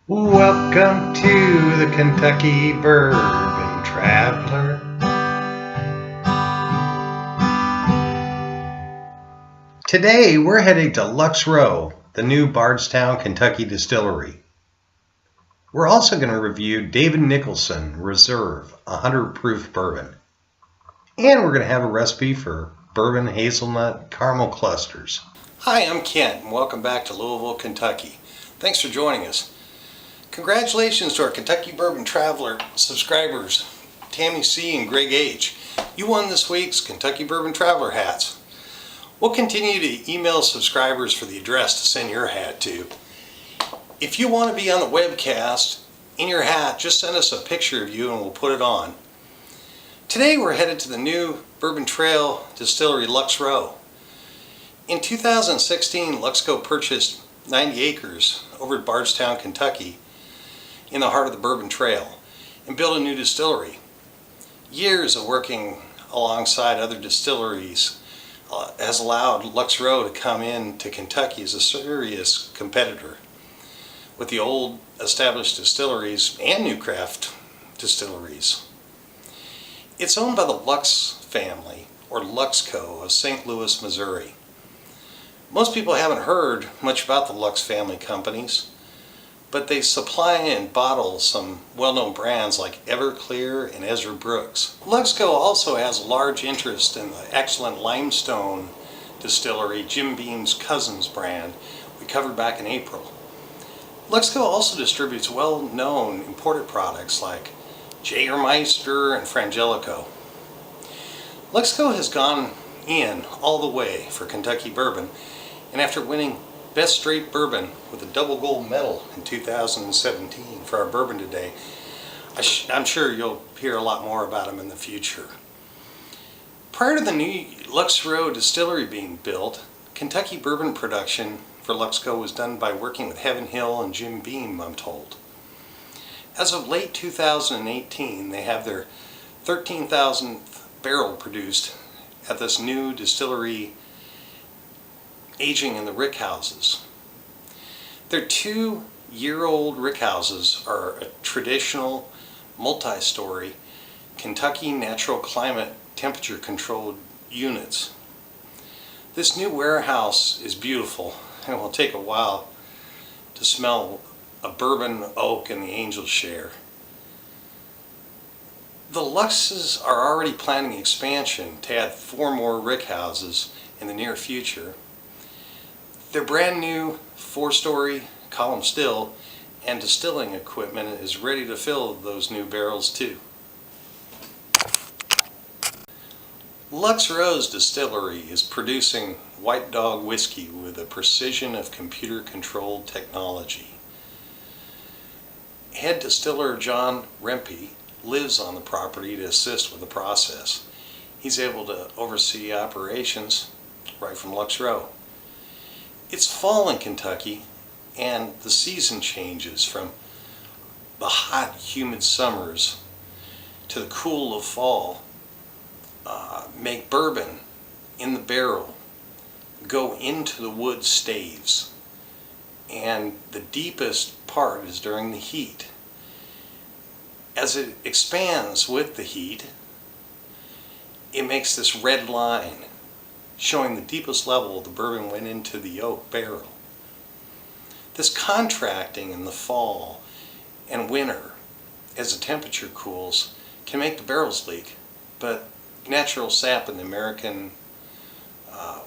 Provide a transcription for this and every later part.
Welcome to the Kentucky Bourbon Traveler. Today we're heading to Lux Row, the new Bardstown, Kentucky distillery. We're also going to review David Nicholson Reserve 100 proof bourbon. And we're going to have a recipe for bourbon hazelnut caramel clusters. Hi, I'm Kent and welcome back to Louisville, Kentucky. Thanks for joining us. Congratulations to our Kentucky Bourbon Traveler subscribers, Tammy C. and Greg H. You won this week's Kentucky Bourbon Traveler hats. We'll continue to email subscribers for the address to send your hat to. If you want to be on the webcast in your hat, just send us a picture of you and we'll put it on. Today we're headed to the new Bourbon Trail Distillery Lux Row. In 2016, Luxco purchased 90 acres over at Bardstown, Kentucky, in the heart of the Bourbon Trail, and built a new distillery. Years of working alongside other distilleries has allowed Lux Row to come in to Kentucky as a serious competitor with the old established distilleries and new craft distilleries. It's owned by the Lux family, or Luxco, of St. Louis, Missouri. Most people haven't heard much about the Lux family companies, but they supply and bottle some well-known brands like Everclear and Ezra Brooks. Luxco also has a large interest in the excellent Limestone distillery, Jim Beam's Cousins brand, we covered back in April. Luxco also distributes well-known imported products like Jägermeister and Frangelico. Luxco has gone in all the way for Kentucky bourbon, and after winning Best Straight Bourbon with a double gold medal in 2017 for our bourbon today, I'm sure you'll hear a lot more about them in the future. Prior to the new Lux Row distillery being built, Kentucky bourbon production for Luxco was done by working with Heaven Hill and Jim Beam, I'm told. As of late 2018, they have their 13,000th barrel produced at this new distillery aging in the rickhouses. Their 2-year-old rickhouses are a traditional multi-story Kentucky natural climate temperature controlled units. This new warehouse is beautiful and will take a while to smell a bourbon oak and the angel share. The Luxes are already planning expansion to add 4 more rickhouses in the near future. Their brand new 4-story column still and distilling equipment is ready to fill those new barrels too. Lux Row's distillery is producing White Dog whiskey with the precision of computer-controlled technology. Head distiller John Rempe lives on the property to assist with the process. He's able to oversee operations right from Lux Row. It's fall in Kentucky, and the season changes from the hot, humid summers to the cool of fall. Make bourbon in the barrel go into the wood staves, and the deepest part is during the heat. As it expands with the heat, it makes this red line showing the deepest level the bourbon went into the oak barrel. This contracting in the fall and winter as the temperature cools can make the barrels leak, but natural sap in the American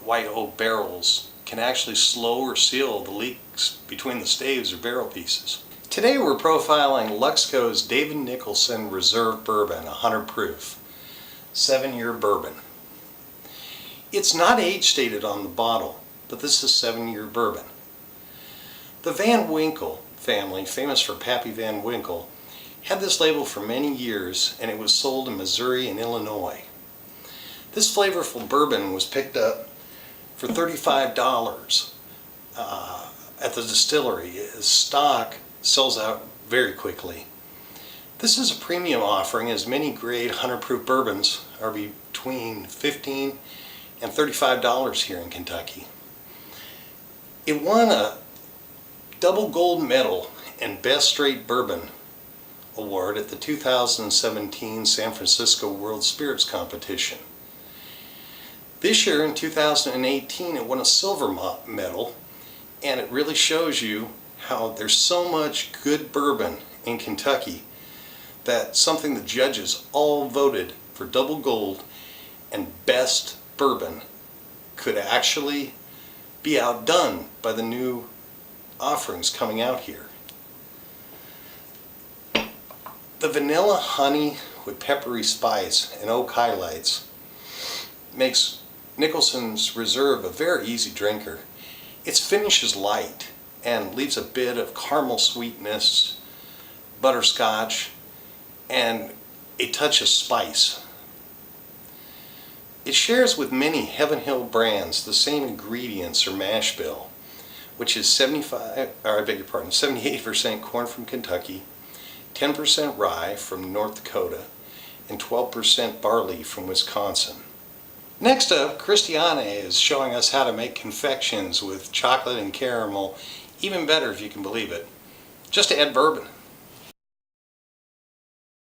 white oak barrels can actually slow or seal the leaks between the staves or barrel pieces. Today we're profiling Luxco's David Nicholson Reserve Bourbon 100 proof, 7-year bourbon. It's not age stated on the bottle, but this is 7-year bourbon. The Van Winkle family, famous for Pappy Van Winkle, had this label for many years, and it was sold in Missouri and Illinois. This flavorful bourbon was picked up for $35 at the distillery. Stock sells out very quickly. This is a premium offering, as many grade 100 proof bourbons are between $15 and $35 here in Kentucky. It won a double gold medal and Best Straight Bourbon Award at the 2017 San Francisco World Spirits Competition. This year, in 2018, it won a silver medal, and it really shows you how there's so much good bourbon in Kentucky that something the judges all voted for double gold and best bourbon could actually be outdone by the new offerings coming out here. The vanilla honey with peppery spice and oak highlights makes Nicholson's Reserve a very easy drinker. Its finish is light and leaves a bit of caramel sweetness, butterscotch, and a touch of spice. It shares with many Heaven Hill brands the same ingredients or mash bill, which is 78% corn from Kentucky, 10% rye from North Dakota, and 12% barley from Wisconsin. Next up, Christiane is showing us how to make confections with chocolate and caramel, even better if you can believe it, just to add bourbon.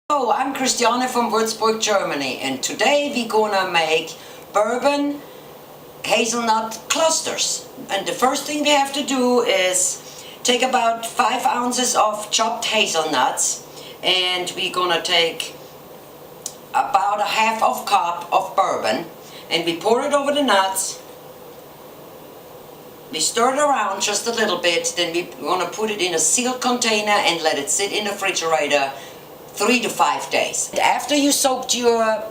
Hello, I'm Christiane from Würzburg, Germany, and today we're gonna make bourbon hazelnut clusters. And the first thing we have to do is take about 5 ounces of chopped hazelnuts, and we're gonna take about a half of cup of bourbon, and we pour it over the nuts. We stir it around just a little bit, then we're gonna put it in a sealed container and let it sit in the refrigerator 3 to 5 days. After you soaked your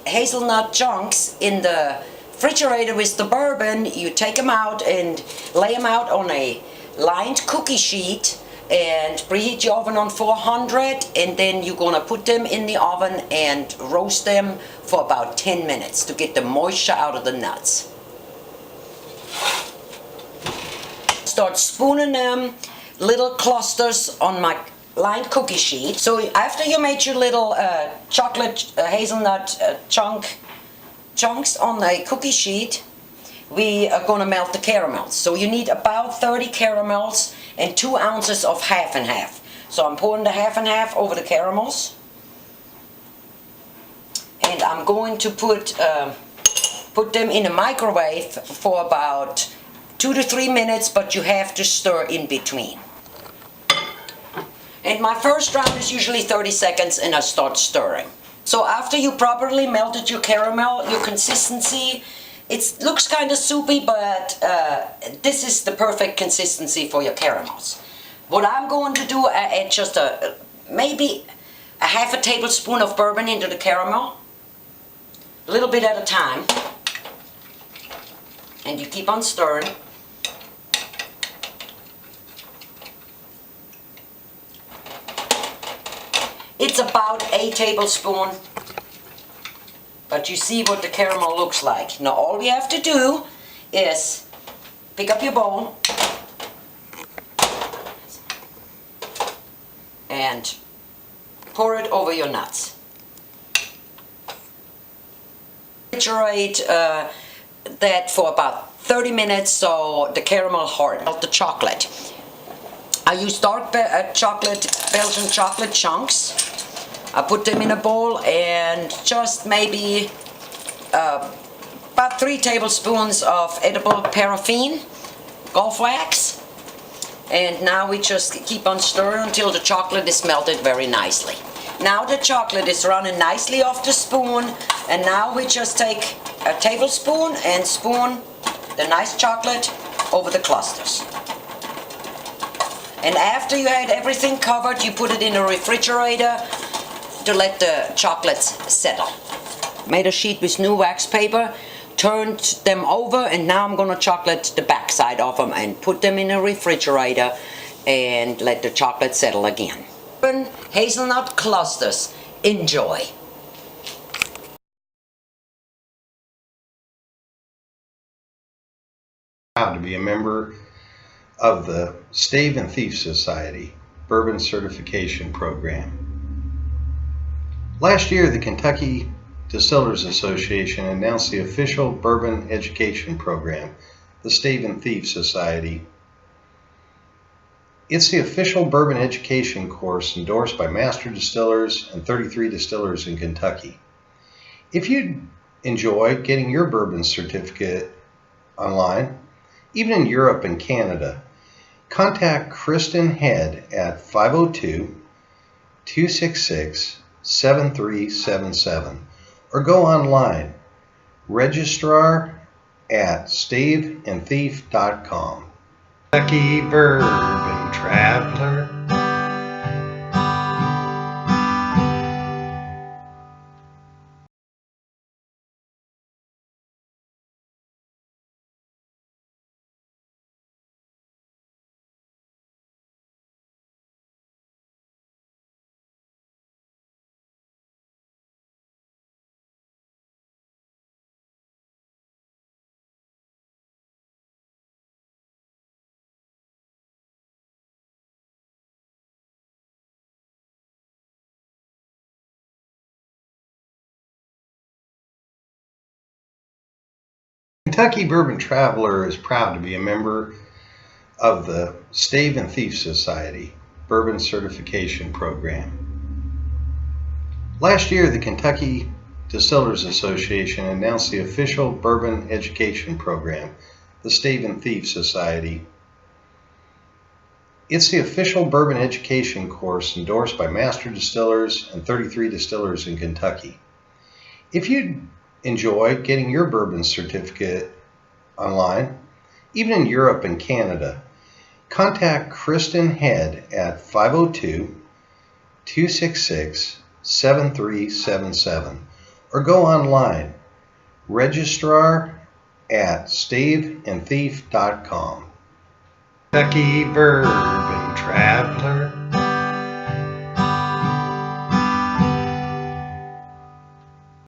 hazelnut chunks in the refrigerator with the bourbon, you take them out and lay them out on a lined cookie sheet and preheat your oven on 400, and then you're gonna put them in the oven and roast them for about 10 minutes to get the moisture out of the nuts. Start spooning them little clusters on my lined cookie sheet. So after you made your little chocolate hazelnut chunks on a cookie sheet, we are going to melt the caramels. So you need about 30 caramels and 2 ounces of half and half. So I'm pouring the half and half over the caramels, and I'm going to put them in a microwave for about 2 to 3 minutes, but you have to stir in between. And my first round is usually 30 seconds, and I start stirring. So after you properly melted your caramel, your consistency, it looks kind of soupy, but this is the perfect consistency for your caramels. What I'm going to do, add just maybe a half a tablespoon of bourbon into the caramel, a little bit at a time, and you keep on stirring. It's about a tablespoon, but you see what the caramel looks like. Now all we have to do is pick up your bowl and pour it over your nuts. Refrigerate that for about 30 minutes so the caramel hardens. The chocolate. I use dark Belgian chocolate chunks. I put them in a bowl and just maybe about 3 tablespoons of edible paraffin, golf wax. And now we just keep on stirring until the chocolate is melted very nicely. Now the chocolate is running nicely off the spoon, and now we just take a tablespoon and spoon the nice chocolate over the clusters. And after you had everything covered, you put it in a refrigerator to let the chocolates settle. Made a sheet with new wax paper, turned them over, and now I'm gonna chocolate the back side of them and put them in a refrigerator and let the chocolate settle again. Hazelnut clusters. Enjoy. Proud to be a member of the Stave and Thief Society Bourbon Certification Program. Last year, the Kentucky Distillers Association announced the official bourbon education program, the Stave and Thief Society. It's the official bourbon education course endorsed by master distillers and 33 distillers in Kentucky. If you enjoy getting your bourbon certificate online, even in Europe and Canada, contact Kristen Head at 502-266-7377 or go online, registrar@staveandthief.com. Kentucky Bourbon Traveler. Kentucky Bourbon Traveler is proud to be a member of the Stave and Thief Society Bourbon Certification Program. Last year, the Kentucky Distillers Association announced the official bourbon education program, the Stave and Thief Society. It's the official bourbon education course endorsed by master distillers and 33 distillers in Kentucky. If you enjoy getting your bourbon certificate online, even in Europe and Canada, contact Kristen Head at 502-266-7377 or go online, registrar@staveandthief.com. Kentucky Bourbon Traveler.